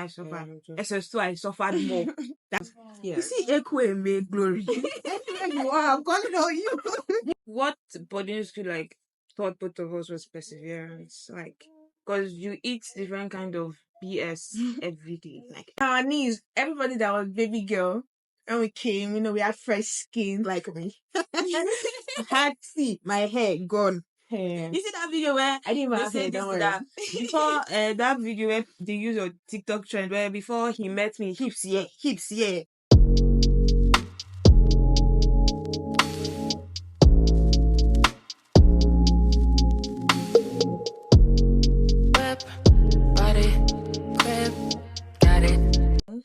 I suffered. SS2, I suffered more. Yeah. You see, Echo made glory. Anyway, you are, I'm calling on you. What boarding school like taught both of us was perseverance. Like, because you eat different kind of BS every day. Like, Our knees, everybody that was baby girl, when we came, we had fresh skin like me. Had see my hair gone. Hair. you see that video where I didn't even they have say hair, this don't worry. that before that video where they use a TikTok trend where before he met me, hips yeah.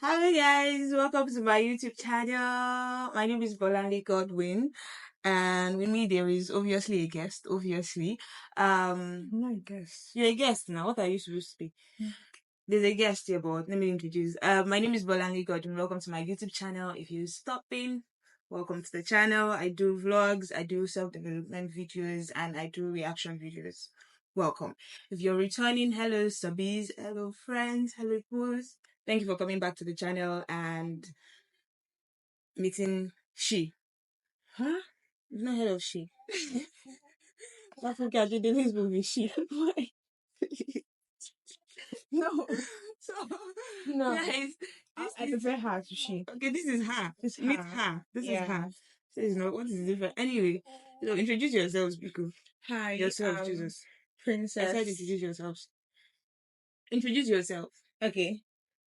Hello guys, welcome to my YouTube channel. My name is Bolanle Godwin, and with me there is obviously a guest. I'm not a guest. You're a guest now. What are you supposed to be? There's a guest here, but let me introduce. My name is Bolanle Godwin. Welcome to my YouTube channel. If you're stopping, welcome to the channel. I do vlogs, I do self-development videos, and I do reaction videos. Welcome. If you're returning, hello subbies, hello friends, hello boys. Thank you for coming back to the channel and meeting she. Huh? You've not heard of she. Africa did this movie she. Why? No. So No. guys, I prefer her to she. okay, this is her. It's Meet her. her. This is Yeah. her. This is not what is different. Anyway, so introduce yourselves, Biko. Hi, Yourself, Jesus. I Princess. said introduce yourselves. Introduce yourself. Okay.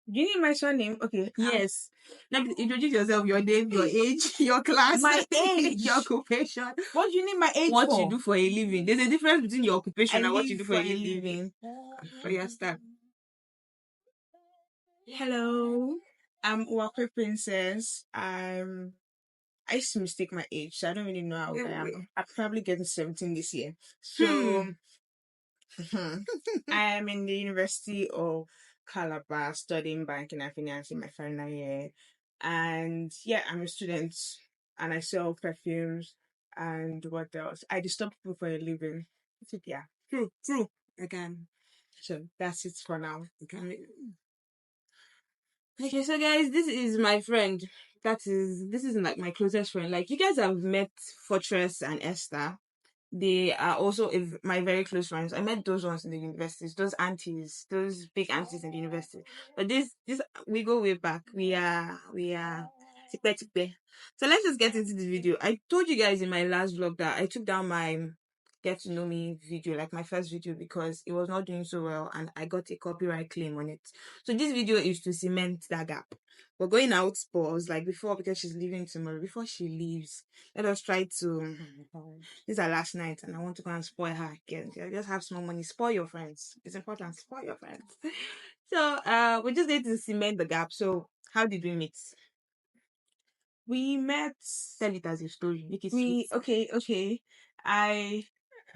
Do you need my surname? Okay. Yes. Now introduce yourself, your name, your age, your class, My age. your occupation. What do you need my age What for? you do for a living. There's a difference between your occupation and what you do for a living. living. For your start. Hello. I'm Uwakwe Princess. I used to mistake my age, so I don't really know how old I am. I'm probably getting 17 this year. So I am in the University of Calabar studying banking and finance in my final year. And yeah, I'm a student and I sell perfumes and what else? I disturb people for a living. Yeah. True. Again. So that's it for now. Okay, so guys, this is my friend. This is like my closest friend. Like you guys have met Fortress and Esther. They are also my very close friends. I met those ones in the universities, those aunties, those big aunties in the university. But this we go way back. We are tipe tipe. So let's just get into the video. I told you guys in my last vlog that I took down my get to know me video, like my first video, because it was not doing so well and I got a copyright claim on it. So this video is to cement that gap. We're going out, but I was like before, because she's leaving tomorrow, before she leaves, let us try to this is our last night and I want to go and spoil her again. Just have small money, spoil your friends. It's important, spoil your friends. So we're just going to cement the gap. So how did we meet? We met. Tell it as a story. Make it sweet. Okay. I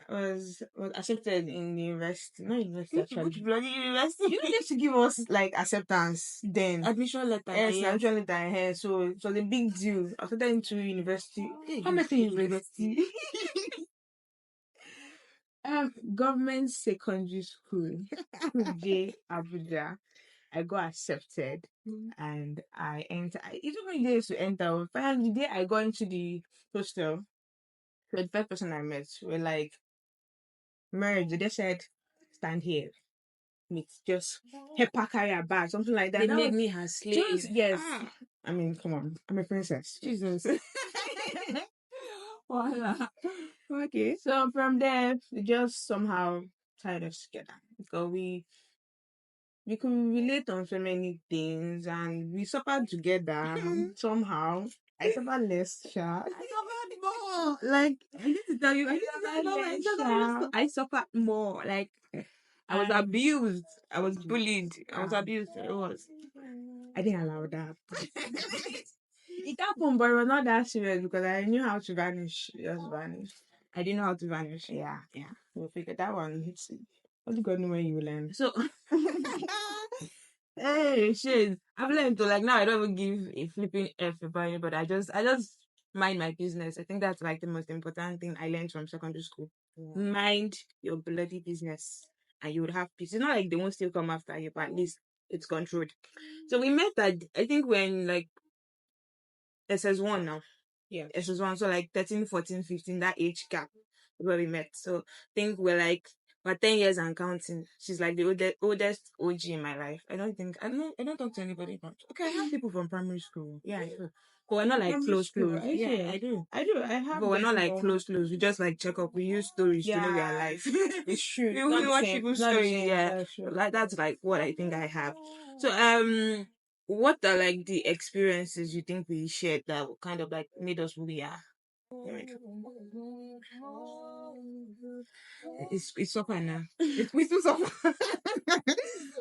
was accepted in the university. Not university actually. Which bloody university? You need to give us like acceptance then. Admission letter. Yes, yeah. admission letter here. So it was a big deal. I started into university. How much university? Government secondary school, J Abuja. I got accepted and I entered. It took me days to enter. Finally, the day I got into the hostel, the first person I met were like, "Marriage." They just said, "Stand here." Meet just help her carry her bag, something like that. They That made was me her slave. yes. I mean, come on, I'm a princess. Jesus. Voila. Okay. So from there, we just somehow tied us together because we could relate on so many things and we suffered together somehow. I suffered less, Sha. I suffered more. Like I need to tell you, I suffered more. Like I was abused. I was bullied. I was abused. It was. I didn't allow that. It happened, but it was not that serious because I knew how to vanish. Just vanish. I didn't know how to vanish. Yeah. We'll figure that one. What God know when you learn. So hey, shit. I've learned to like now I don't even give a flipping F about it, but I just mind my business. I think that's like the most important thing I learned from secondary school. Yeah. Mind your bloody business and you would have peace. It's not like they won't still come after you, but at least it's controlled. So we met at, I think when like SS1 now. Yeah. SS1, so like 13, 14, 15, that age gap where we met. So I think we're 10 years and counting. She's like the oldest OG in my life. I don't talk to anybody about. Okay, I have people from primary school. Yeah, I do. But we're not like Primary close, school, close. are you Yeah, sure? I do. I do. I have But we're not them, like but close, close. We just like check up. We use stories to know we are yeah, alive. it's true. we It's not we the watch same. It's people's not the stories. same. Yeah, That's true. like that's like what I think I have. So what are like the experiences you think we shared that kind of like made us who we are? Like, it's suffer now. We too suffer.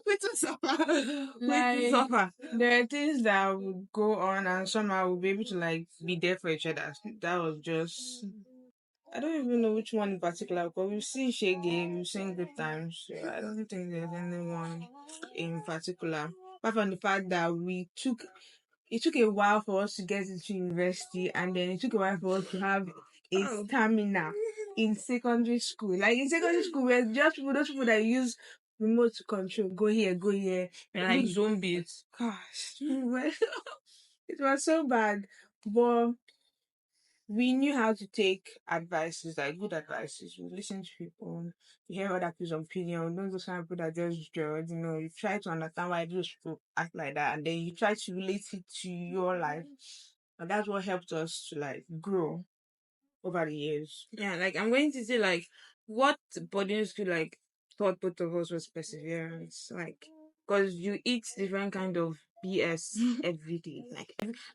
We too suffer. We too Like suffer. there are things that would go on and somehow we'll be able to like be there for each other. That was just I don't even know which one in particular, but we've seen Shaggy, we've seen good times. So I don't think there's anyone in particular. Apart from the fact that it took a while for us to get into university, and then it took a while for us to have a Oh. stamina in secondary school. Like in secondary school, we're just those people that use remote to control, go here, go here. And like zombies. Gosh, it was so bad, but we knew how to take advices, like good advices. We listen to people, we hear other people's opinion. Don't just kind of people that just judge, you try to understand why those people act like that, and then you try to relate it to your life. And that's what helped us to like grow over the years. Yeah, like I'm going to say like what boarding school like taught both of us was perseverance. Like because you eat different kind of BS every day.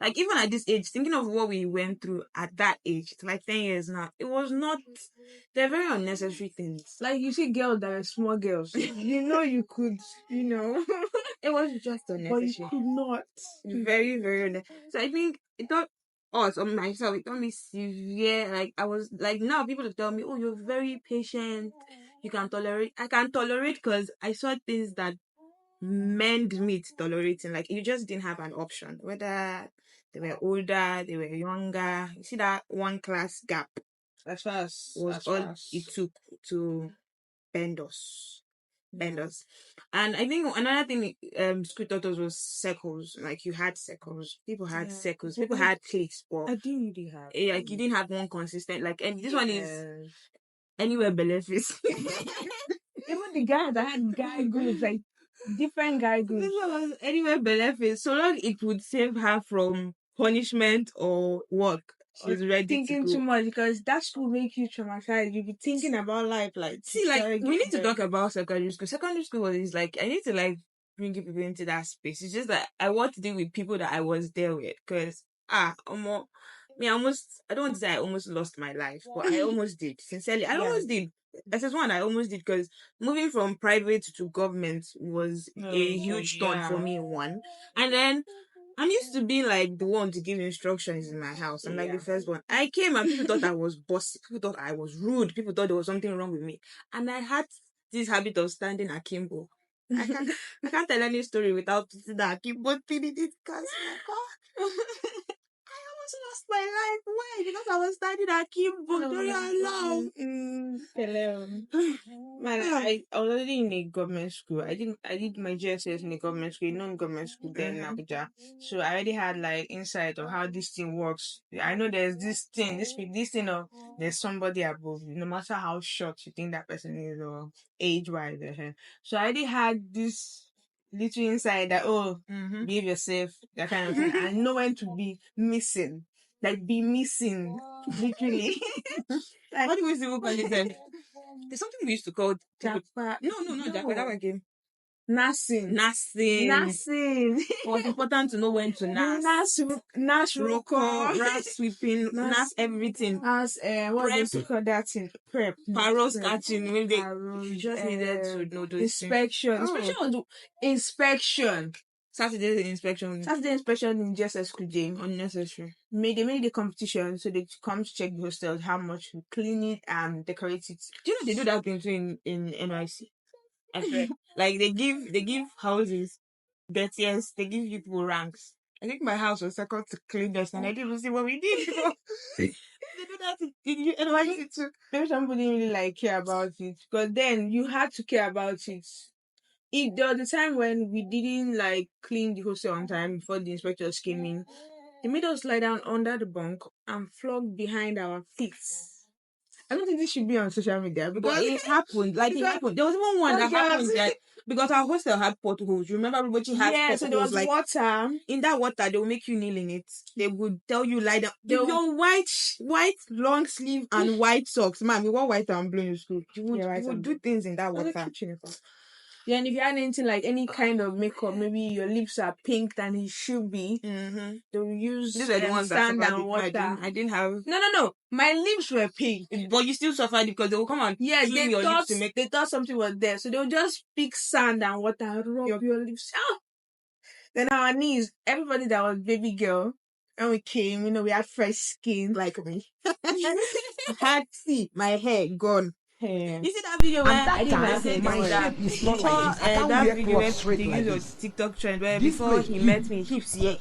Like even at this age, thinking of what we went through at that age, it's like 10 years now. It was not they're very unnecessary things. Like you see girls that are small girls. You could, It was just but you unnecessary. could not. Very, very so I think it taught us or myself, it taught me severe like I was like now people will tell me, oh, you're very patient, you can tolerate. I can tolerate because I saw things that mend me to tolerating. Like you just didn't have an option. Whether they were older, they were younger. You see that one class gap As far as was as all far as it took to bend us. Benders. And I think another thing school taught us was circles. Like you had circles. People had yeah. circles. But People had cliques, but I didn't really have like you didn't have one consistent like and this one is yes. anywhere benefits. Even the guys, I had guy groups, like different guy This groups. one was anywhere benefits. So long it would save her from punishment or work. Or She's ready to thinking too go. much because that will make you traumatized. You'll be thinking about life like See, like try we get need to there. talk about secondary school. Secondary school is like I need to like bring people into that space. It's just that I want to deal with people that I was there with because I don't want to say I almost lost my life, but I almost did. Sincerely, I Yeah. almost did. SS1, I almost did because moving from private to government was a huge turn for Yeah. me. One, and then I'm used to being like the one to give instructions in my house. I'm like the Yeah. first one. I came and people thought I was bossy. People thought I was rude. People thought there was something wrong with me. And I had this habit of standing akimbo. I can't tell any story without putting the akimbo thing in it because my God. I almost lost my life. Why? Because I was standing akimbo during alarm. Hello. Man, I was already in a government school. I did my GSS in a government school, non-government school there in Abuja. So I already had like insight of how this thing works. I know there's this thing of there's somebody above you, no matter how short you think that person is or age wise. So I already had this little insight that Mm-hmm. behave yourself, that kind of thing. I know when to be missing. Like be missing. Literally. Like What do we still call it then? There's something we used to call people. Japa. No, Japa. That one game. Nursing. Nursing. Nursing. It was important to know when to nurse. Nurse Roko, Roko. ras sweeping, nurse Nurse everything. as what they Prep, used to call that thing? Prep. paros Prep. catching. When they, you Arrows, just needed to know those things. inspection. Oh, Inspection. Saturday inspection. Saturday inspection in JSS school day. Unnecessary. They made the competition, so they come to check the hostels, how much we clean it and decorate it. Do you know they do that thing too in NYC? I swear. Like they give houses dirtiest, they give people ranks. I think my house was second to cleanest and I didn't even see what we did before. They do that in NYC too. Maybe somebody didn't really like care about it, because then you had to care about it there was the time when we didn't like clean the hostel on time before the inspectors came in. They made us lie down under the bunk and flog behind our feet. I don't think this should be on social media But because it happened. Like, it happened. There was even one that happened that because our hostel had potholes. You remember everybody had potholes? so there was like water. In that water, they will make you kneel in it. They would tell you lie down. Your white long sleeve and white socks. Man, we wore white and blue in school. You would do things in that water. Yeah, and if you had anything like any kind of makeup, maybe your lips are pink than it should be, they will use These are the ones sand that and water. I didn't have. No. My lips were pink. But you still suffered because they will come and clean your lips to make. They thought something was there. So they would just pick sand and water and rub your lips. Then our knees, everybody that was baby girl, when we came, we had fresh skin. Like me. I had my hair gone. Yeah. You see that video where I did my hair my that shape is not before like this. I can't that wear video where clothes straight they like use this. a TikTok trend where This before way, he met me, hips here.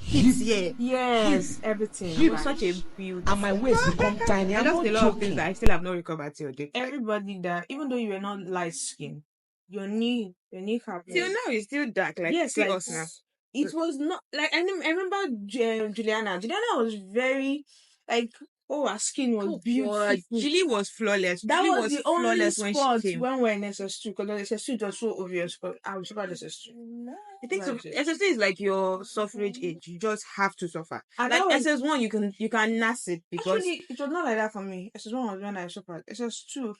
Yes, everything. He was such a beauty. And my waist become tiny. I I'm lost not a lot of things joking. that I still have not recovered till date. Everybody that, even though you were not light skin, your knee cap. Till now it's still dark. Like, yes, see like us now. it was not like I remember Juliana. Juliana was very like, her skin was beautiful. Julie was flawless. That Julie was the only spot when we're in SS2 because SS2 was so obvious. But I was about SS2. I think so. SS2 is like your suffrage age. You just have to suffer. And like SS1, you can nurse it because actually it was not like that for me. SS1 was when I suffered. SS2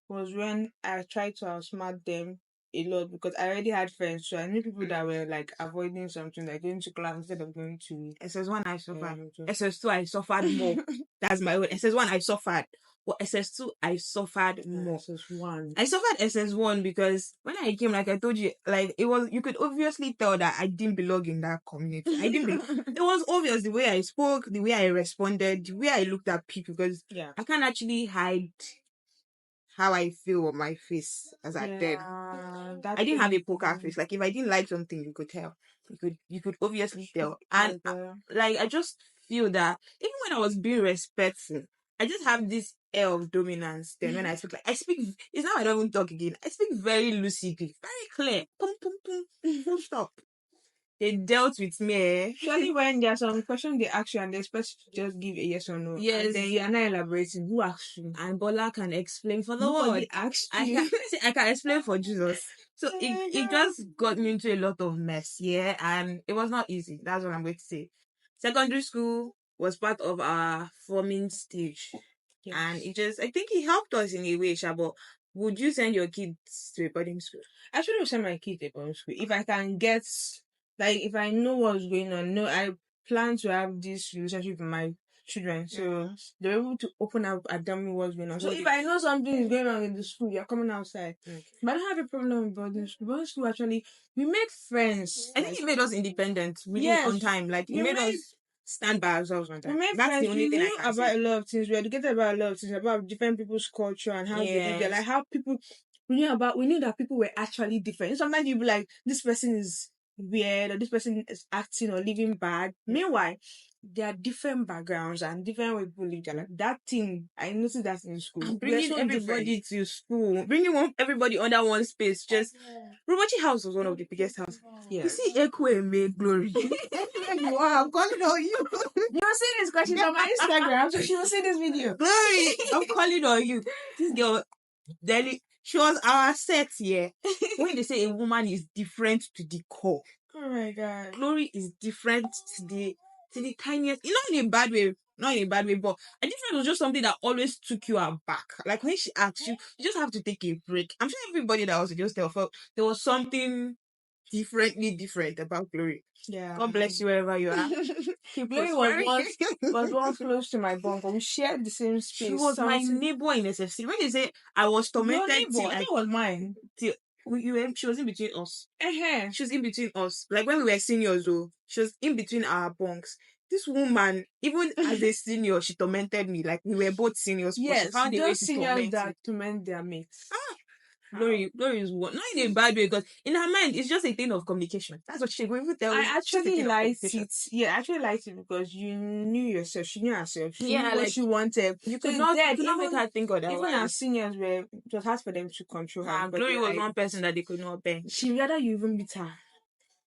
was when I tried to outsmart them a lot because I already had friends, so I knew people that were like avoiding something, like going to class instead of going to SS1. I suffered. SS2 I suffered more. That's my word. SS1 I suffered. But SS2 I suffered more. SS1. I suffered SS1 because when I came, like I told you, like it was, you could obviously tell that I didn't belong in that community. I didn't belong. It was obvious the way I spoke, the way I responded, the way I looked at people because I can't actually hide how I feel on my face as I did. I didn't have a poker face. Like if I didn't like something, you could tell. You could obviously tell. And like I just feel that even when I was being respectful, I just have this air of dominance. Then when I speak, like I speak, it's now I don't even talk again. I speak very lucidly, very clear. Pum pum pum. Full stop. They dealt with me. Surely when there's some question they ask you and they expect you to just give a yes or no. Yes. And then you are not elaborating. Who asked you? And Bola can explain for the Nobody world. asked you. I can explain for Jesus. So it just got me into a lot of mess, and it was not easy. That's what I'm going to say. Secondary school was part of our forming stage. Yes. And I think it helped us in a way, but would you send your kids to a boarding school? I should have sent my kids to a boarding school. If I can get, like, if I know what's going on, no, I plan to have this relationship with my children. So they're able to open up and tell me what's going on. So if I know something is going on in the school, you're coming outside. Okay. But I don't have a problem with boarding school. Boarding school, actually, we made friends. I think it made us independent really on time. Like, it made us stand by ourselves on time. That's the only thing I can about say. a lot of things. We educated about a lot of things, about different people's culture and how they live there. Like how people, we knew that people were actually different. Sometimes you'd be like, this person is weird or this person is acting or living bad. Meanwhile, there are different backgrounds and different ways people live their life. That thing, I noticed that in school. And bringing everybody to school, everybody under one space. Just Robochi House was one of the biggest houses. Yeah. You see Echo and May Glory. You are, I'm calling on you. You'll see this because she's on my Instagram, so she will see this video. Glory, I'm calling on you. This girl, she was our set here. When they say a woman is different to the core. Oh my God. Glory is different to the tiniest, not in a bad way, but a difference was just something that always took you aback. Like when she asked you, you just have to take a break. I'm sure everybody that was just there felt there was something different about Glory. Yeah. God bless you wherever you are. Glory was once close to my bunk. We shared the same space. She was my neighbor in SFC. When they say I was tormented, that was mine. She was in between us. She was in between us. Like when we were seniors, though, she was in between our bunks. This woman, even as a senior, she tormented me. Like we were both seniors. Yes, she found a way to seniors that torment their mates. Glory is what? Not in a bad way, because in her mind, it's just a thing of communication. That's what she will even tell you. I It's just a actually thing of liked communication. it. Yeah, I actually liked it because you knew yourself. She knew herself. She Yeah, knew what like, she wanted. You So could it's not, dead. make her think Even our otherwise. seniors were, it was hard for them to control her. because Glory they were was like, one person that they could not bear. she rather you even beat her.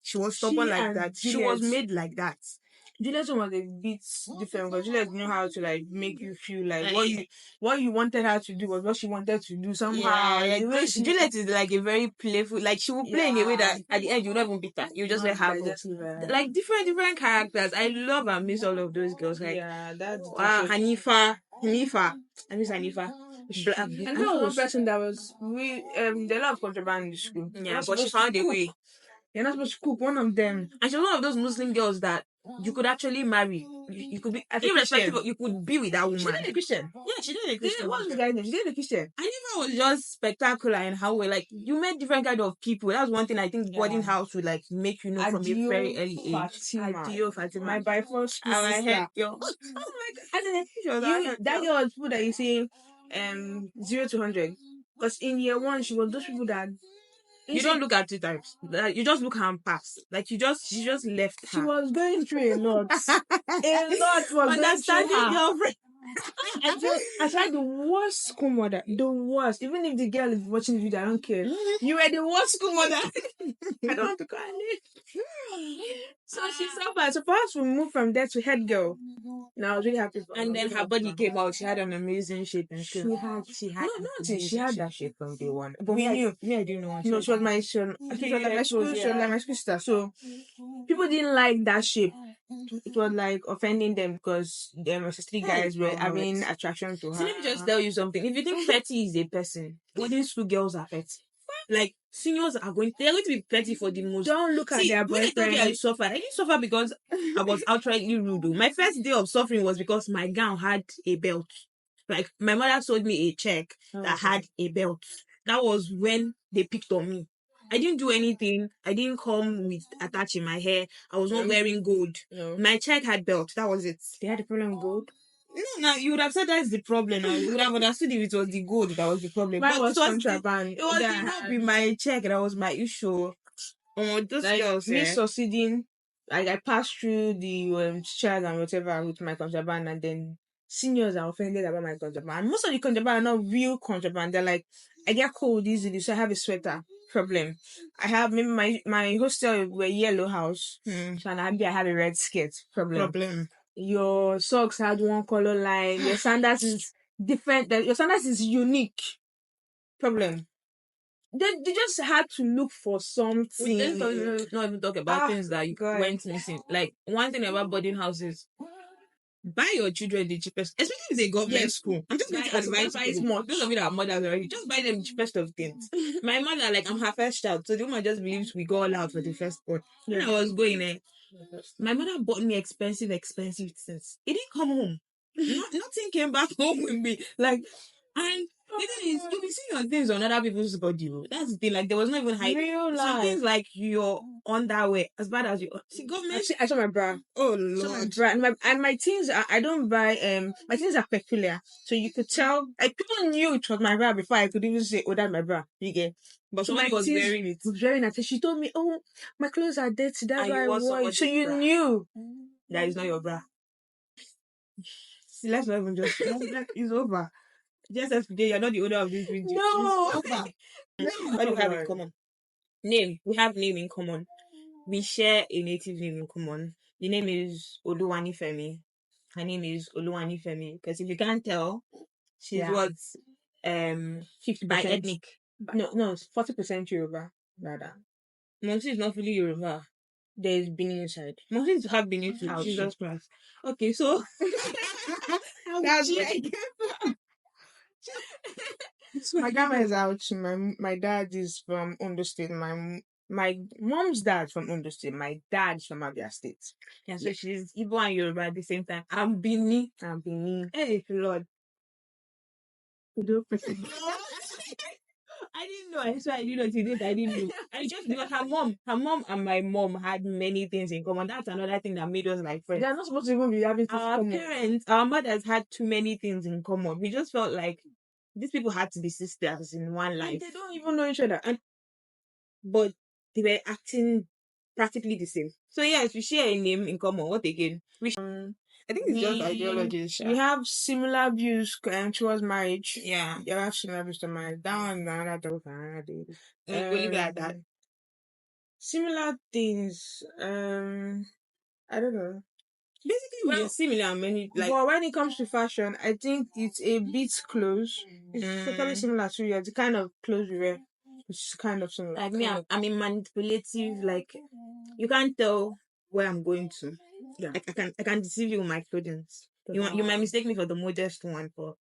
She was stubborn She like and that. She Juliet. was made like that. Juliet was a bit different because Juliet knew how to like make you feel like Like, what you wanted her to do was what she wanted to do somehow. Yeah, The way she Juliet is like a very playful, like she will play in a way that at the end you will not even beat her. You just let her like, go. just leave her. Like different characters. I love and miss all of those girls. Like Yeah, that's wow, Hanifa. I miss Hanifa. and that was one person that was there are a lot of contraband in the school. Yeah, but she found a way. You're not supposed to cook. One of them. And she's one of those Muslim girls that you could actually marry. You could be As a irrespective Christian. of, you could be with that woman. She did a Christian. Yeah, she did a Christian. What's the guy's name? She did a Christian. Hanifa was just spectacular in how well, like, you met different kind of people. That's one thing I think boarding house would like make you know from a very early age. Fatima. Fatima. My by four school And I sister. heard yo. Oh my god. And then she was That girl was people that you say 0 to 100. Because in year one she was those people that you don't look at 2 times. Like, you just look her and pass. Like she just left her. She was going through a lot. A lot was understanding going through her. girlfriend. I tried the worst school mother. The worst. Even if the girl is watching the video, I don't care. You were the worst school mother. I don't want to call her name. So she suffered. So for us, we moved from there to head girl. Now I was really happy for her. And then her body came out. She had an amazing shape and She had she had that shape from day one. But we knew. Me, I didn't know. No, she was my son. She was like my school. She was like my school sister. So people didn't like that shape. It was like offending them because them three guys were having attraction to her. So let me just tell you something. If you think petty is a person, boarding school girls are petty. Like seniors they're going to be petty for the most. Don't look at their boyfriend. When I told you I suffered, I didn't suffer because I was outrightly rude. My first day of suffering was because my gown had a belt. Like my mother sold me a check that had a belt. That was when they picked on me. I didn't do anything. I didn't come with attaching my hair. I was not wearing gold. No. My check had belt. That was it. They had a problem with gold. No, you would have said that's the problem. You would have understood if it was the gold that was the problem. But it was contraband. It was not be my check that was my issue. Those like, girls, me succeeding, like I passed through the teachers and whatever with my contraband, and then seniors are offended about my contraband. And most of the contraband are not real contraband. They're like, I get cold easily, so I have a sweater. Problem. I have maybe my hostel were yellow house, so and I have a red skirt. Problem. Your socks had one color line. Your sandals is different. Your sandals is unique. Problem. They just had to look for something. Let's not even talk about things that you went missing. Like one thing about boarding houses, buy your children the cheapest, especially if it's a government school. I'm just going to advise people. Those of you that are mothers already, just buy them the cheapest of things. My mother, like, I'm her first child, so the woman just believes we go all out for the first one. When I was going there, my mother bought me expensive things. It didn't come home. Nothing came back home with me. Like, and the thing is, you be seeing your things on other people's body. That's the thing. Like, there was not even hype. Real life. Some things like your underwear, as bad as you. See, government. I saw my bra. Oh Lord. And my things. I don't buy. My things are peculiar, so you could tell. Like people knew it was my bra before I could even say, "Oh, that's my bra." You get. But so somebody was wearing it. Was wearing it. She told me, "Oh, my clothes are dirty. That's why I wore it." So you knew that is not your bra. See, let's not even just. It's over. Just as today, you're not the owner of this video. No. What do we have in common? Name. We have name in common. We share a native name in common. The name is Oluwani Femi. Her name is Oluwani Femi. Because if you can't tell, she's what 50% by ethnic. No, 40% Yoruba, rather. Monsi is not fully Yoruba. There's Benin inside. Monsi is half Benin too. Jesus Christ. Okay, so that's where I came from. My grandma is out. My dad is from Ondo State. My mom's dad from Ondo State. My dad's from Abia State. Yeah, so she's Igbo and Yoruba at the same time. I'm Bini. Hey, Lord. I didn't know. I swear I didn't know today. I didn't know. And just because her mom and my mom had many things in common. That's another thing that made us like friends. They're not supposed to even be having things in common. Our mothers had too many things in common. We just felt like these people had to be sisters in one And life, they don't even know each other. And but they were acting practically the same. So yes, we share a name in common. What again? I think it's just ideologies. we have similar views towards marriage. Yeah. We have similar views to marriage. That one, another topic, another day. We'll leave it at that. Similar things. I don't know. Basically, we're similar on many, like, but when it comes to fashion, I think it's a bit close. It's totally similar to you. The kind of clothes we wear. It's kind of similar. like me, I'm a manipulative. Like, you can't tell where I'm going to. Yeah. I can deceive you with my clothing. You might mistake me for the modest one, but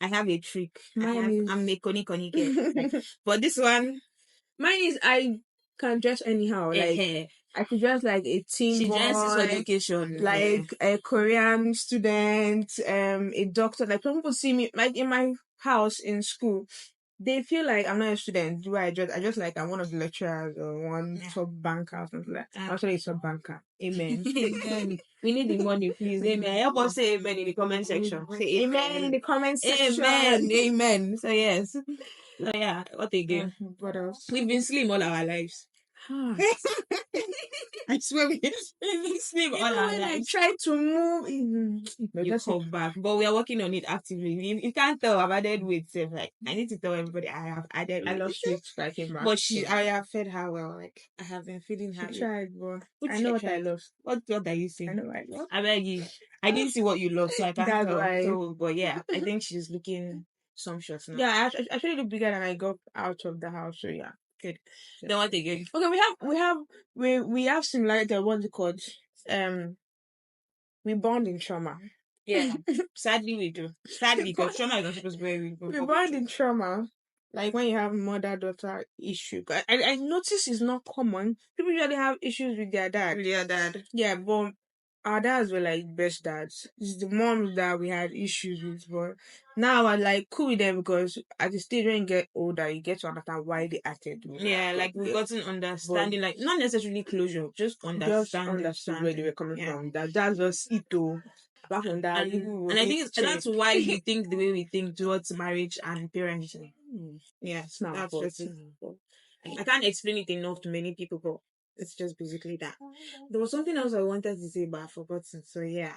I have a trick. I'm a conny girl. Like, but this one, mine is I can dress anyhow. Like I could dress like a teen she boy, dresses for education, like a Korean student, a doctor. Like when people see me, like in my house in school, they feel like I'm not a student. Do I just like I'm one of the lecturers or one top banker or something like that. Actually, it's a banker. Amen. Amen. We need the money, please. Amen. Help us say amen in the comment section. Say amen in the comment section. Amen. Amen. So yes. So yeah. What again? What else? We've been slim all our lives. I swear we've been slim all our lives. I try to move, you come back. But we are working on it actively. You can't tell I've added weight. So like I need to tell everybody I have added weight. I lost weight I came back. But I have fed her well. Like I have been feeding her. She tried, but I know what I lost. What are you saying? I know what I lost. I beg you. I didn't see what you lost, so I can't That's tell. why. So, but yeah, I think she's looking sumptuous now. Yeah, I actually look bigger than I got out of the house. So yeah, good. Yeah. Then what again? Okay, we have similarity. What's it called? We bond in trauma. Yeah, sadly we do. Sadly, because trauma is not supposed to be very good. We bond in trauma. Like when you have mother-daughter issue. I notice it's not common. People usually have issues with their dad. With your dad. Yeah, but our dads were like best dads. It's the moms that we had issues with, but now I'm like cool with them because at the stage when you get older, you get to understand why they acted. Yeah, like we've gotten understanding, like not necessarily closure, just understand where they were coming from. That's just it though. Apart from that, and I think that's why we think the way we think towards marriage and parenting. Yes, that's just it. I can't explain it enough to many people, but it's just basically that. There was something else I wanted to say, but I've forgotten. So yeah,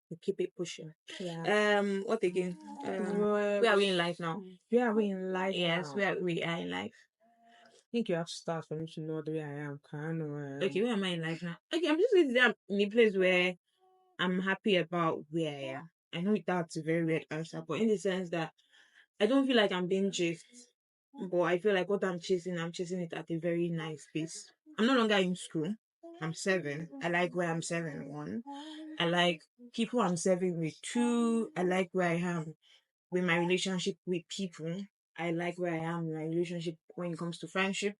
we keep it pushing. Yeah. What again? Where are we in life now? Where are we in life? Yes, where we are in life. I think you have to start for me to know the way I am. Okay, where am I in life now? Okay, I'm just in a place where I'm happy about where I am. I know that's a very weird answer, but in the sense that I don't feel like I'm being chased. But I feel like what I'm chasing it at a very nice pace. I'm no longer in school. I'm 7. I like where I'm 7. 1. I like people I'm serving with. 2. I like where I am with my relationship with people. I like where I am in my relationship when it comes to friendship.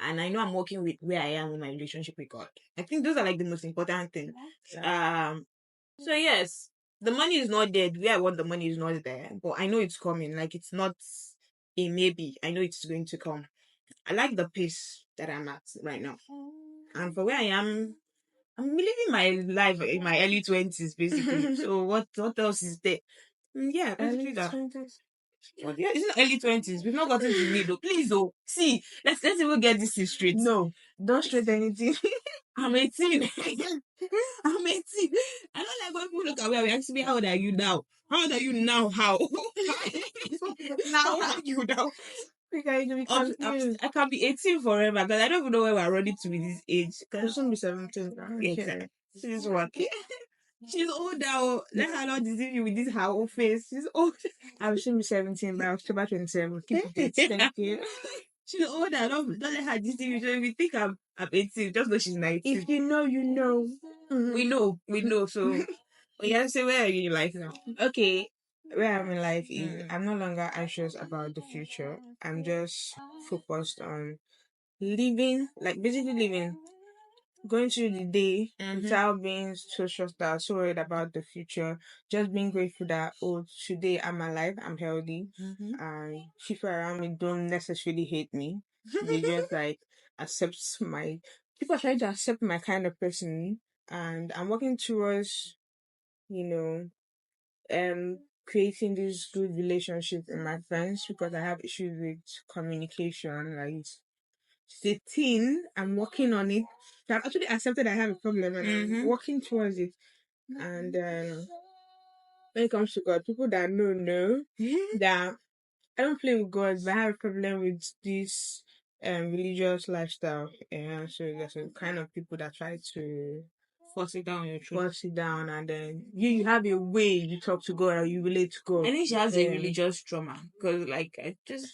And I know I'm working with where I am in my relationship with God. I think those are like the most important things. So yes, the money is not there. Where I want the money is not there. But I know it's coming. Like it's not a maybe. I know it's going to come. I like the pace that I'm at right now. And for where I am, I'm living my life in my early 20s, basically. So what else is there? Yeah, basically that. Well, yeah, it's not early 20s. We've not gotten to me though. Please though. See, let's even get this straight. No, don't straight anything. I'm 18. I'm 18. I don't like when people look at me and ask me, how old are you now? How old are you now? How? Now, how are you now? I can be 18 forever because I don't even know where we're running to with this age. Because soon be 17. Yeah, exactly. This is what. She's old now. Let her not deceive you with this her own face. She's old. I will soon be 17 by October 27. Keep it. Thank you. She's older. Don't let her deceive you. So if you think I'm 18, just know she's 19. If you know, you know. Mm-hmm. We know. So, yeah, so where are you in life now? Okay, where I'm in life is I'm no longer anxious about the future. I'm just focused on living, like basically living, going through the day without being so stressed out, so worried about the future. Just being grateful that today I'm alive, I'm healthy, and people around me don't necessarily hate me. They just like accept my people are trying to accept my kind of person, and I'm working towards, you know, creating this good relationship with my friends because I have issues with communication. Like it's a thing. I'm working on it. So I've actually accepted I have a problem and I'm working towards it. And when it comes to God, people that know that I don't play with God, but I have a problem with this religious lifestyle. Yeah, so there's a kind of people that try to force it down your throat. force it down, and then you have a way you talk to God or you relate to God. I think she has a religious trauma because, like, I just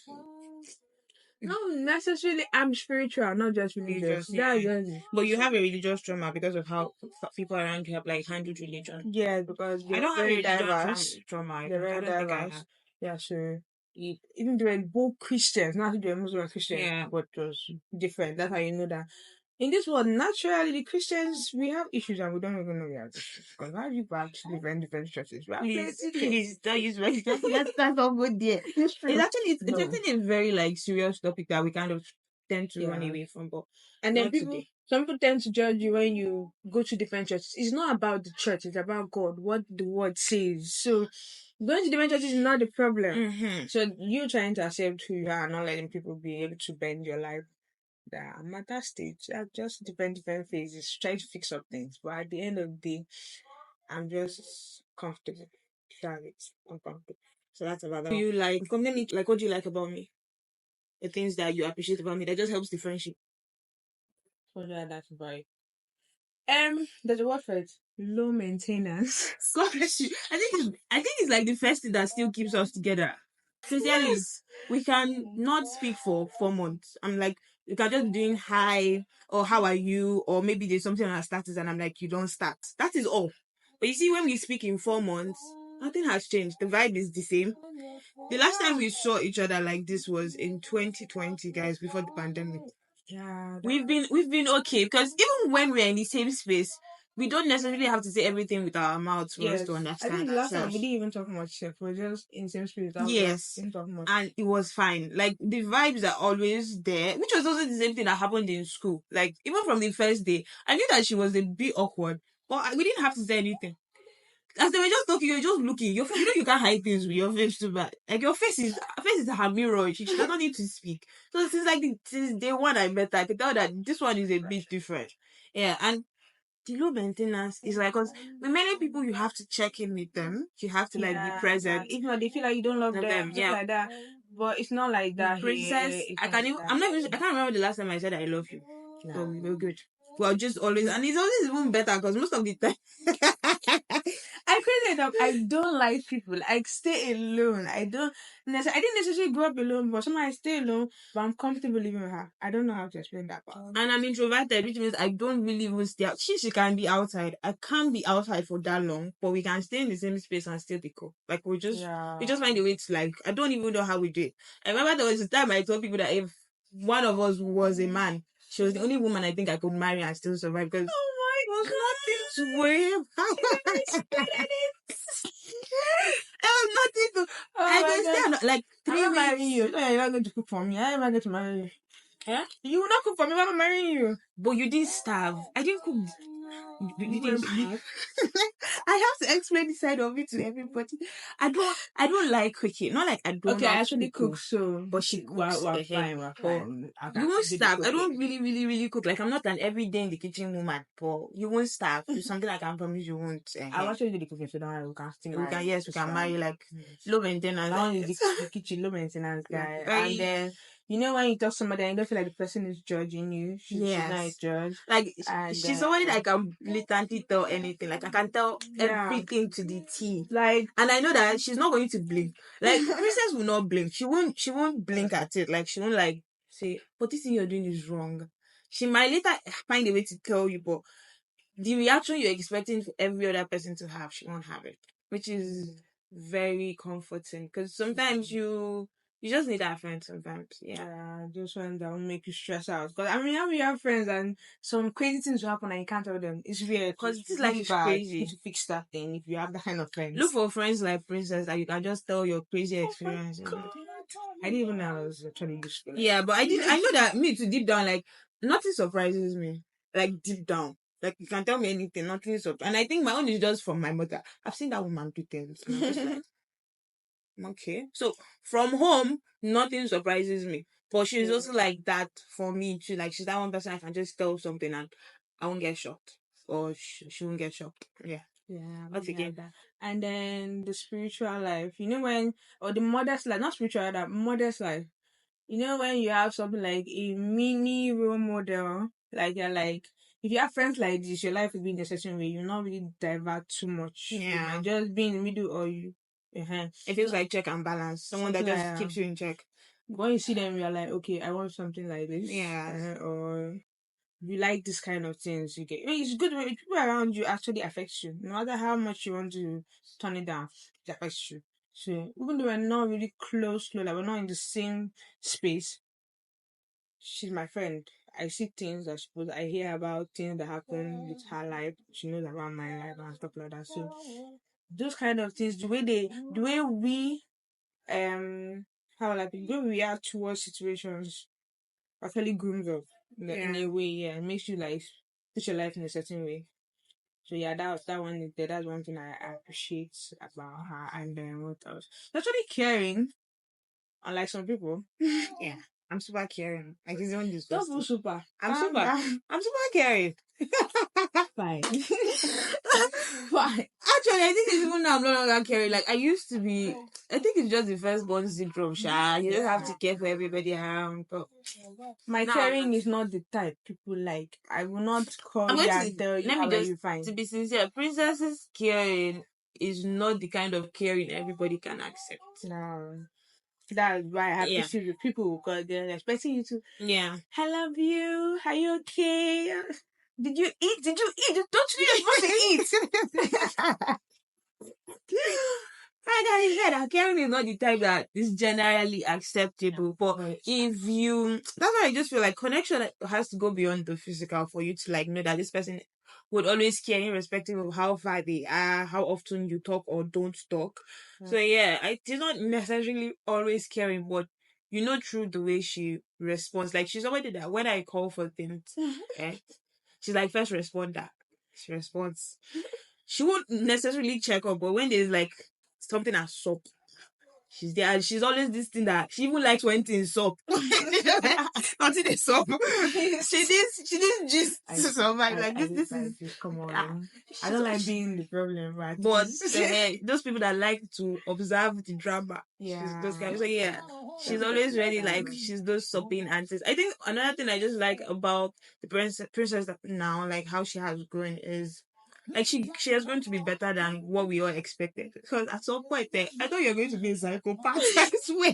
not necessarily. I'm spiritual, not just religious. yeah. That's just But you have a religious trauma because of how people around you have like handled religion. yeah, because I they're don't have a very religious diverse. trauma. They're I very don't think I diverse. have. Yeah, so even though they're both Christians, not they're Muslim and Christian, Yeah. but it was different. That's how you know that in this world, naturally, the Christians we have issues and we don't even know we have issues. Because how do you back to different churches? We have Please don't use my that's not good there. It's true. It's actually a very like serious topic that we kind of tend to run Yeah. away from, but And then not people, today. some people tend to judge you when you go to different churches. It's not about the church; it's about God, what the word says. So going to different churches is not the problem. So you trying to accept who you are and not letting people be able to bend your life. That I'm at that stage. I just different phases, trying to fix up things. But at the end of the day, I'm just comfortable. That's it. I'm comfortable. So that's about that. Do you like like what do you like about me? The things that you appreciate about me that just helps the friendship. What do I like about it? There's a word for it. Low maintenance. God bless you. I think it's like the first thing that still keeps us together. Sincerely, Yes. we can not speak for 4 months. I'm like, you can just be doing hi or how are you, or maybe there's something on our status and I'm like, you don't start. That is all. But you see, when we speak in 4 months, nothing has changed. The vibe is the same. The last time we saw each other like this was in 2020, guys, before the pandemic. Yeah. We've been okay because even when we're in the same space, we don't necessarily have to say everything with our mouths for us Yes. to I understand think the last time we ourselves. didn't even talk much. We're just in the same spirit. Yes. Didn't talk much. And it was fine. Like the vibes are always there, which was also the same thing that happened in school. Like even from the first day, I knew that she was a bit awkward, but we didn't have to say anything. As they were just talking, you're just looking. You know you can't hide things with your face too bad. Like your face is her mirror. She doesn't need to speak. So since like since day one I met her, I could tell that this one is a bit different. Yeah, and the low maintenance is like because with many people you have to check in with them. You have to like be present. If not, they feel like you don't love them. Something Yeah. like that. But it's not like that. Princess, I can't even, I'm not even, I can't remember the last time I said I love you. No. So we're good. Well, just always, and it's always even better because most of the time, I created up. I don't like people. I stay alone. I didn't necessarily grow up alone, but sometimes I stay alone. But I'm comfortable living with her. I don't know how to explain that part. and I'm introverted, which means I don't really even stay out. She can be outside. I can't be outside for that long, but we can stay in the same space and still be cool. Like we just find a way to like. I don't even know how we do it. I remember there was a time I told people that if one of us was a man, she was the only woman I think I could marry and still survive because Oh nothing to worry about. Nothing to. I can stay like 3 weeks. You. You're not going to cook for me. I am not going to marry you. Yeah? You will not cook for me. I'm marrying you. But you didn't starve. I didn't cook. You didn't starve. I have to explain the side of it to everybody. I don't like cooking. Not like I don't. Okay, I actually cook, so but she cooks. We're fine. We're fine. You won't starve. I don't really cook. Like I'm not an everyday in the kitchen woman, but you won't starve. It's something I can promise you won't. I'll actually do the cooking, so don't worry. We can still marry. We can marry like low maintenance. That one is the kitchen low maintenance guy. And then you know when you talk to somebody and you don't feel like the person is judging you. She's not a judge. Like she's somebody that I can blatantly tell anything. Like I can tell everything to the T. Like, and I know that she's not going to blink. Like Princess will not blink. She won't blink at it. Like she won't like say, but this thing you're doing is wrong. She might later find a way to tell you, but the reaction you're expecting for every other person to have, she won't have it. Which is very comforting. Because sometimes you just need that friend sometimes. Yeah. Those ones that will make you stress out. Because I mean, we have friends and some crazy things will happen and you can't tell them. It's weird. Because this life is crazy. You need to fix that thing if you have that kind of friends. Look for friends like Princess that you can just tell your crazy experiences. I didn't even know I was actually useful. Yeah, but I know that me too, deep down, like nothing surprises me. Like deep down. Like you can tell me anything, nothing is up. And I think my own is just from my mother. I've seen that woman do things. And I'm just like, Okay. So from home, nothing surprises me. But she's also like that for me too. Like she's that one person I can just tell something and I won't get shocked. Or she won't get shocked. Yeah. Yeah, What's we have again? that. And then the spiritual life, or the mother's life, not spiritual, that mother's life. When you have something like a mini role model, like you're like, if you have friends like this, your life will be in a certain way. You'll not really divert too much. You Yeah. might just be in the middle, or you. It feels like check and balance. Someone that Something like just keeps you in check. when you see them, you're like, okay, I want something like this. Yeah. Or you like this kind of things. You get. It's good when people around you actually affects you. No matter how much you want to turn it down, it affects you. So even though we're not really close, like we're not in the same space, she's my friend. I see things that I hear about things that happen with her life. She knows about my life and stuff like that. So those kind of things, the way we how like the way we react towards situations actually grooms us in a way. Yeah, it makes you like put your life in a certain way. So yeah, that one is there. That's one thing I appreciate about her. And then what else? She's actually caring, unlike some people. Yeah. I'm super caring. Like it's even Don't disgusting. feel super. I'm Calm super. down. I'm super caring. Fine. Fine. Actually, I think it's even now I'm no longer caring. Like I used to be. I think it's just the firstborn syndrome, Sha. You don't have to care for everybody around. But My now I'm caring not. is not the type people like. I will not I'm call going you to and tell you let me how are just you fine. to be sincere. Princess's caring is not the kind of caring everybody can accept. No. That's why I have Yeah. issues with people because they're expecting you to, Yeah. I love you. Are you okay? Did you eat? Did you eat? Don't you you're supposed to eat? And I said that caring is not the type that is generally acceptable. But Right. if you, that's why I just feel like connection has to go beyond the physical for you to like know that this person would always care, irrespective of how far they are, how often you talk or don't talk. So yeah, I did not necessarily always caring, but through the way she responds, like she's somebody that when I call for things, eh, she's like first responder. She responds. She won't necessarily check up, but when there's like something as up, she's there. And she's always this thing that she even likes when things up. Nothing is up. She did just survive. Like this is Come ah, on. I she's don't like being the problem, but but those people that like to observe the drama, she's yeah. those guys. So yeah, she's always ready. Like she's those sopping aunties. I think another thing I just like about the princess that now, like how she has grown, is like she has grown to be better than what we all expected. Because at some point there, I thought you were going to be a psychopath. I swear.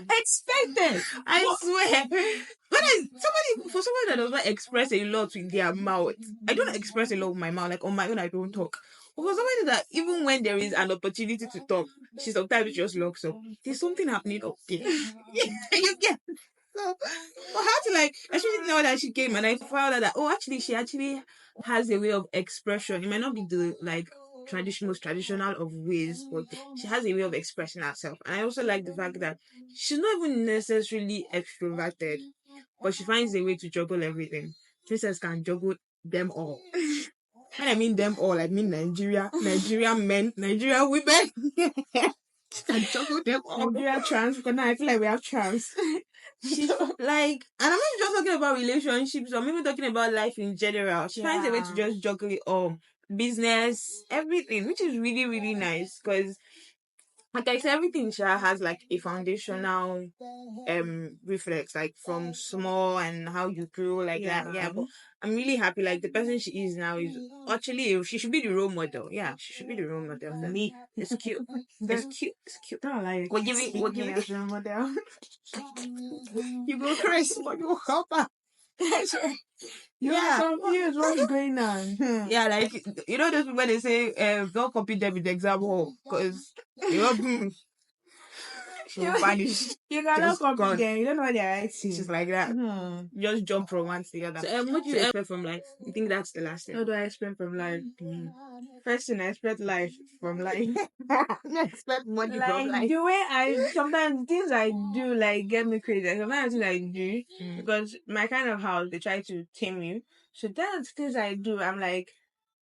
Expected. I swear. For someone that does not express a lot with their mouth, I don't express a lot with my mouth. Like on my own, I don't talk. But for somebody that even when there is an opportunity to talk, she sometimes just locks up. There's something happening up there. You get so for her to like, especially now that she came and I found out that she actually has a way of expression. It might not be the like most traditional of ways, but she has a way of expressing herself. And I also like the fact that she's not even necessarily extroverted, but she finds a way to juggle everything. Princess can juggle them all. When I mean them all, I mean Nigerian men, Nigerian women. She can juggle them all. Nigeria trans, because now I feel like we have trans. She's like, and I'm not just talking about relationships, I'm even talking about life in general. She finds a way to just juggle it all. Business, everything, which is really, really nice because like I said, everything Sha has like a foundational reflex, like from small and how you grew like that. Yeah, but I'm really happy. Like the person she is now is actually she should be the role model. Yeah, she should be the role model. Me. It's cute. It's cute. It's cute. Don't like We're giving as a model. you go crazy, but you help her. You're Yeah. confused. What's going on? Yeah, like those people they say don't compete them with the exam hall because she'll vanish. You cannot Just copy gone. them. You don't know what they're writing. She's like that. Just jump from one to the other. So, what do you expect from life? You think that's the last thing? What do I expect from life? First thing, I expect life from life. You expect money from life. The way sometimes things I do like get me crazy. Sometimes things I do because my kind of house they try to tame you. So that's things I do. I'm like,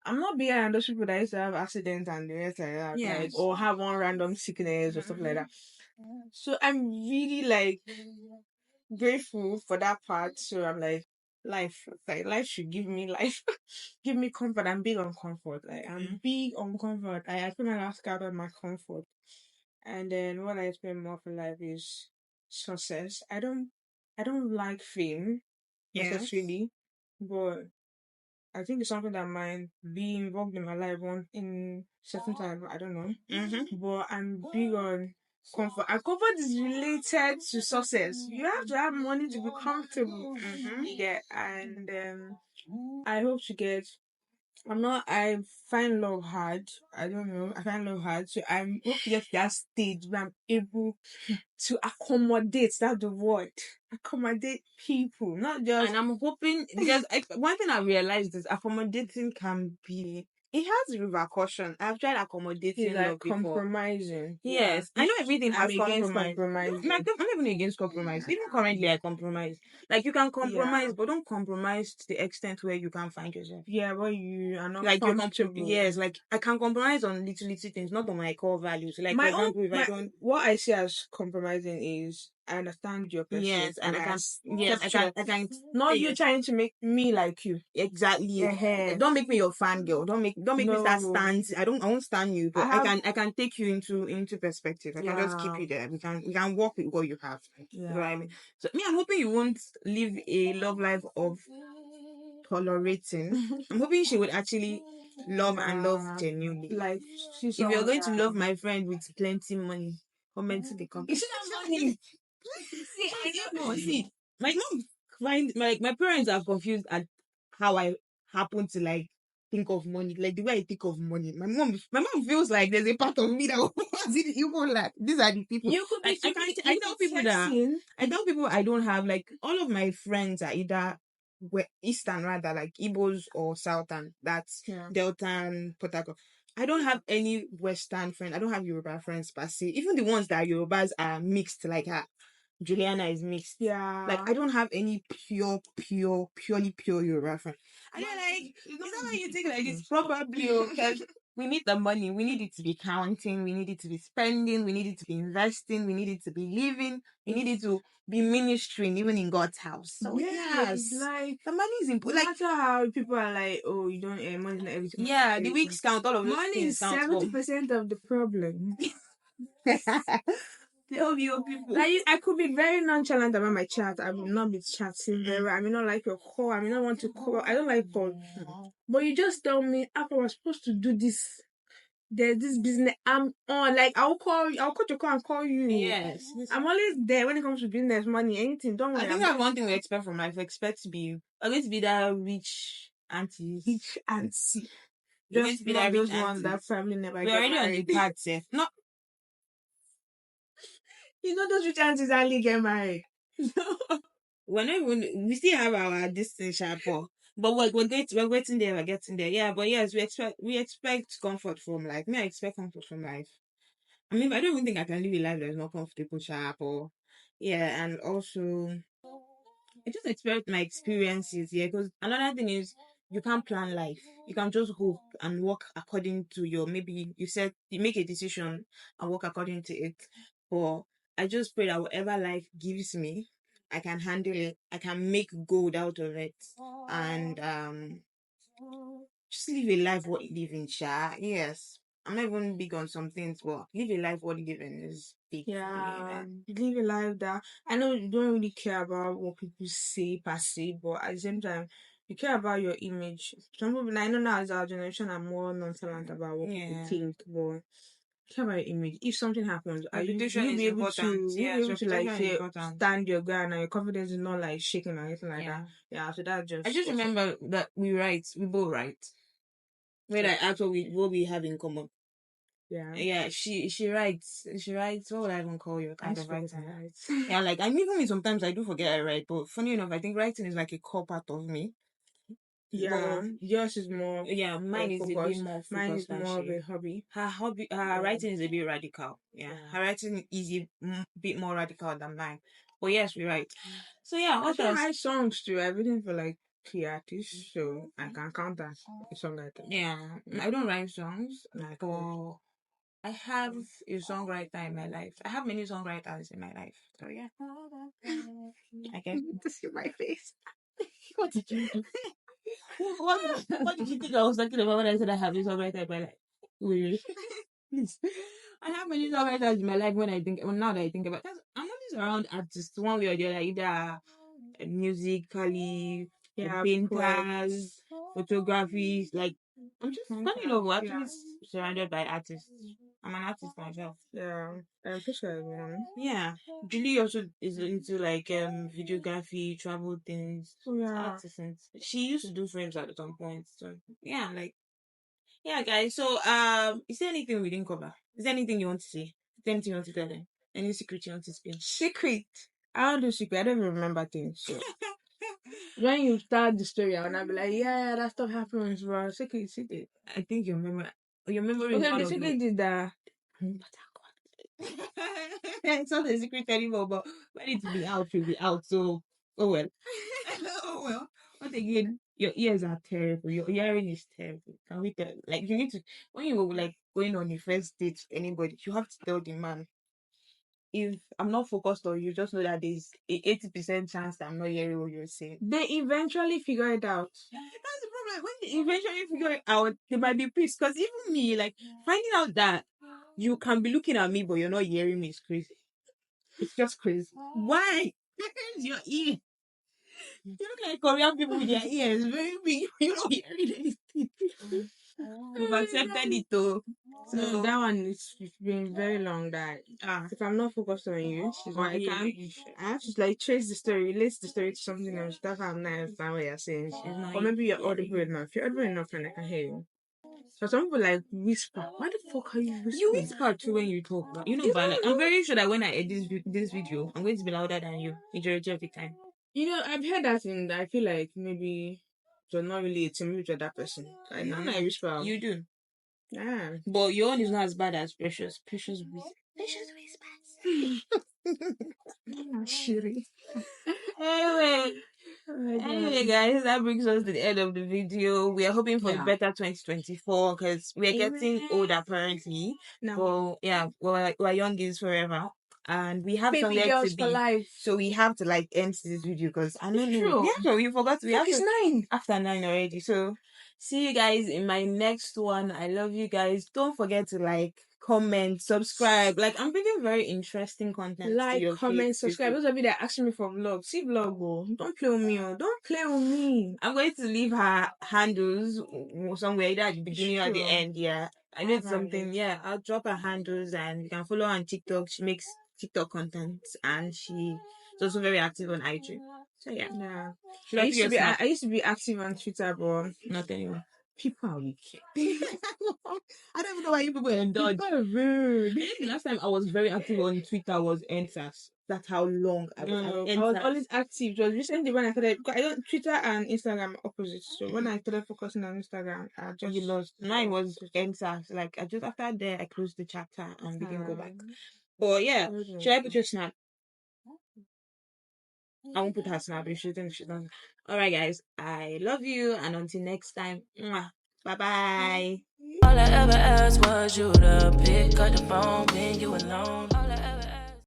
I'm not being around those people that used to have accidents and the rest like that, like, Yes. or have one random sickness or stuff like that. So I'm really like grateful for that part. So I'm like life should give me life, give me comfort. I'm big on comfort. Like I'm big on comfort. I put my last card on my comfort, and then what I expect more for life is success. I don't like fame Yes. necessarily, but I think it's something that might be involved in my life one in certain time. I don't know, but I'm big on comfort. And comfort is related to success. You have to have money to be comfortable. Yeah, and I hope to get. I'm not. I find love hard. I don't know. I find love hard. So I'm hope to get to that stage where I'm able to accommodate. That's the word. Accommodate people, not just. And I'm hoping because one thing I realized is accommodating can be it has repercussion. I've tried It's accommodating like love before. compromising. Yes, I know everything I'm has against compromise. compromising. I'm not even against compromise. Even currently, I compromise. Like you can Yeah. compromise, but don't compromise to the extent where you can't find yourself. Yeah, but you are not Like comfortable. yes, like I can compromise on little things, not on my core values. Like for My own, example, if I my don't what I see as compromising is I understand your yes, pursuit and and I I can yes, accept your. I can Not you yes, trying to make me like you. exactly. Uh-huh. Don't make me your fan girl. Don't make me start No. stand. I won't stand you, I but have. I can take you into perspective. I can just keep Yeah. you there. We can work with what you have. You know what I Yeah. mean? So me, I'm hoping you won't live a love life of tolerating. I'm hoping she would actually love and love Yeah. genuinely. Like she's If you're someone going to that. love my friend with plenty money, comment to the comment. You see that money? See, I don't know. See, my mom find my parents are confused at how I happen to like think of money, like the way I think of money. My mom feels like there's a part of me that was it even like these are the people. You could be. Like I tell people that I tell people I don't have like all of my friends are either Eastern rather like Igbos or Southern. That's Yeah. Delta and Port Harcourt. I don't have any Western friend. I don't have Yoruba friends per se. Even the ones that are Yorubas are mixed, like Juliana is mixed. Like Yeah. I don't have any purely pure Yoruba friend. And then like, is that why you think like this? Probably because we need the money. We need it to be counting. We need it to be spending. We need it to be investing. We need it to be living. We need it to be ministering, even in God's house. So yes, Like the money is no important. Like matter how people are like, oh, you don't earn money, not everything. yeah, the Everything. weeks count. All of those Money things is count. But 70% of the problem. tell you people. Like I could be very nonchalant about my chat. I will not be chatting very. I may not like your call. I may not want to call. I don't like call. But you just tell me after we're supposed to do this. There's this business I'm on. Like I'll call you. I'll cut your call and call you. Yes. I'm always there when it comes to business, money, anything. Don't worry. I think that's one thing we expect from life. We expect to be always be that rich aunties. Rich auntie. We're going Just to be not that rich those ones that aunties. family never We're get already on the married. path, safe. Not You know those rich aunties that only get married. we're not even we still have our distance sharp, but we're getting there, we're getting there. Yeah, but yes, we expect comfort from life. Me, I expect comfort from life. I mean, I don't even think I can live a life that's not comfortable, sharp or yeah, and also I just expect my experiences, yeah, because another thing is you can't plan life. You can just hope and work according to your maybe you said you make a decision and work according to it. But I just pray that whatever life gives me, I can handle it. I can make gold out of it. And just live a life worth living, Sha. Yes. I'm not even big on some things, but live a life worth living is big for me. Yeah, live a life that I know you don't really care about what people say per se, but at the same time, you care about your image. Some people, I know now as our generation, are more nonchalant about what people Yeah. think, but care about your image. If something happens, Reputation is important. will you be Yes, able to reputation like is say important. stand your ground and your confidence is not like shaking or anything like Yeah. that? Yeah, so that's I just just remember that we both write. When I ask what we have in common. yeah. Yeah, she writes, what would I even call your I kind used of to forget writing? I write. Yeah, like I'm even sometimes I do forget I write, but funny enough, I think writing is like a core part of me. Yeah, But yours is more yeah, mine is a bit focused. more Mine focused is than more of she. a hobby. Her Yeah. writing is a bit radical. Yeah, Yeah. her writing is a bit more radical than mine. But yes, we write. So yeah, I what can else? write songs too. I've written for like key artist, so I can count as a songwriter. Yeah, I don't write songs, but I have a songwriter in my life. I have many songwriters in my life. So yeah, I guess. To see my face. What did you do? What did you think I was talking about when I said I have a songwriter in my life? Wait, please. I have many songwriters in my life when I think, well, now that I think about it. I'm always around artists one way or the other, either musically, Yeah, painters, photography. Like, I'm just funny enough, we're actually surrounded by artists. I'm an artist myself. Yeah, I'm pretty sure everyone. Yeah, Julie also is into like videography, travel things. Yeah. Artisans. She used to do frames at some point. So yeah, like yeah, guys. So is there anything we didn't cover? Is there anything you want to say? Is there anything you want to tell them? Any secret you want to spill? Secret. I don't do secret. I don't even remember things. So when you start the story, I wanna be like, yeah, that stuff happens, bro. Secret. I think your memory is Okay, one the of secret the is that. it's not a secret anymore, but when it will be out, will be out. So oh well. Oh well. But again, your ears are terrible. Your hearing is terrible. Can we tell? Like you need to when you were like going on a first date with anybody, you have to tell the man if I'm not focused on you, just know that there's a 80% chance that I'm not hearing what you're saying. They eventually figure it out. That's the problem. When they eventually figure it out, they might be pissed. Because even me, like finding out that you can be looking at me but you're not hearing me is crazy. It's just crazy. Why? Where's your ear? You look like Korean people with their ears very big. You're not hearing anything. We've accepted it though. So So that one is it's been very long that if I'm not focused on you, she's or not, I have to like trace the story, relate the story to something else. That's how I'm not understand what you're saying. she's not Or maybe you're hearing. audible enough. If you're audible enough and I can hear you. So some people like whisper. Why the fuck are you You whispering? whisper too when you talk. You know, You but like, don't I'm know. very sure that when I edit this video, I'm going to be louder than you majority of the time. You know, I've heard that and I feel like maybe you're not really a team with that person. I know I whisper. You do. Yeah. But your own is not as bad as Precious. Precious whispers. Shitty. Anyway, Oh my anyway, God. guys, that brings us to the end of the video. We are hoping for a Yeah. better 2024 because we are getting Amen. old apparently. No. But yeah, we're youngies forever. And we have Baby somewhere girls to for be. life. So we have to like end this video because I don't know. True. Yeah, so we forgot we have Fuck, it's to 9. after 9 already. So see you guys in my next one. I love you guys. Don't forget to like, comment, subscribe. Like I'm bringing very interesting content to Like, your comment, feed. subscribe. Those of you that are asking me for vlog, see vlog, oh. Don't play with me, oh. Don't play with me. I'm going to leave her handles somewhere either at the beginning or the Sure. end. Yeah, I know it's Right. something. Yeah, I'll drop her handles and you can follow her on TikTok. She makes TikTok content and she's also very active on IG. So yeah, Yeah. should I put your snap? I used to be active on Twitter, but Not anymore. people are wicked. I don't even know why you people indulge. People are rude. I think the last time I was very active on Twitter was NSAS. That's how long I was. I was always active. It was recently when I started. Because I don't Twitter and Instagram are opposite. So when I started focusing on Instagram, I just You lost. Mine was NSAS. Like I just after there, I closed the chapter and we didn't go back. But yeah, should I put your snap? I won't put her snap if she thinks she's not. Alright, guys. I love you and until next time. Bye bye. All I ever asked was you to pick up the phone when you alone. All I ever